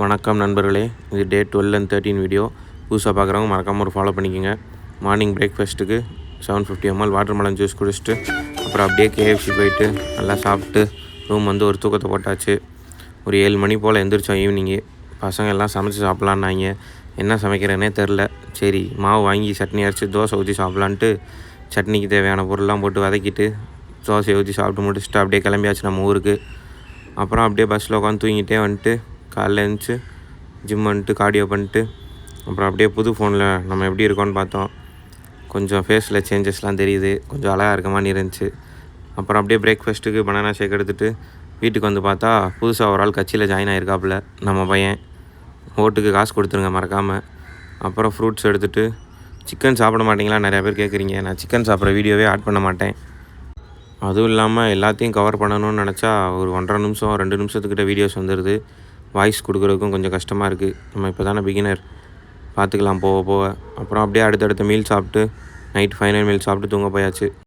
வணக்கம் நண்பர்களே, இது டே 12 and 13 வீடியோ. புதுசாக பார்க்குறவங்க மறக்காமல் ஒரு ஃபாலோ பண்ணிக்கோங்க. மார்னிங் பிரேக்ஃபாஸ்ட்டுக்கு 750 ml வாட்டர் மெலன் ஜூஸ் குடிச்சிட்டு அப்புறம் அப்படியே KFC போயிட்டு நல்லா சாப்பிட்டு ரூம் வந்து ஒரு தூக்கத்தை போட்டாச்சு. ஒரு 7 மணி போல் எந்திரிச்சோம் ஈவினிங்கு. பசங்க எல்லாம் சமைச்சு சாப்பிட்லான்னாங்க. என்ன சமைக்கிறேன்னே தெரில. சரி மாவு வாங்கி சட்னி அரைச்சி தோசை ஊற்றி சாப்பிட்லான்ட்டு சட்னிக்கு தேவையான பொருள்லாம் போட்டு வதக்கிட்டு தோசையை ஊற்றி சாப்பிட்டு முடிச்சுட்டு அப்படியே கிளம்பியாச்சு நம்ம ஊருக்கு. அப்புறம் அப்படியே பஸ்ஸில் உட்காந்து தூங்கிட்டே வந்துட்டு காலைல எழுந்துச்சி ஜிம் வந்துட்டு கார்டியோ பண்ணிட்டு அப்புறம் அப்படியே புது ஃபோனில் நம்ம எப்படி இருக்கோன்னு பார்த்தோம். கொஞ்சம் ஃபேஸில் சேஞ்சஸ்லாம் தெரியுது, கொஞ்சம் அழகாக இருக்க மாதிரி இருந்துச்சு. அப்புறம் அப்படியே பிரேக்ஃபாஸ்ட்டுக்கு பனானா ஷேக் எடுத்துகிட்டு வீட்டுக்கு வந்து பார்த்தா புதுசாக ஒரு ஆள் கட்சியில் ஜாயின் ஆகிருக்காப்புல நம்ம பையன். ஓட்டுக்கு காசு கொடுத்துருங்க மறக்காமல். அப்புறம் ஃப்ரூட்ஸ் எடுத்துகிட்டு சிக்கன் சாப்பிட மாட்டிங்களா நிறையா பேர் கேட்குறீங்க. நான் சிக்கன் சாப்பிட்ற வீடியோவே ஆட் பண்ண மாட்டேன். அதுவும் இல்லாமல் எல்லாத்தையும் கவர் பண்ணணும்னு நினச்சா ஒரு 1.5 நிமிஷம் 2 நிமிஷத்துக்கிட்ட வீடியோஸ் வந்துடுது. வாய்ஸ் கொடுக்குறதுக்கும் கொஞ்சம் கஷ்டமாக இருக்குது. நம்ம இப்போ தானே பிகினர், பார்த்துக்கலாம் போக போக. அப்புறம் அப்படியே அடுத்தடுத்த மீல் சாப்பிட்டு நைட் ஃபைனல் மீல் சாப்பிட்டு தூங்க போயாச்சு.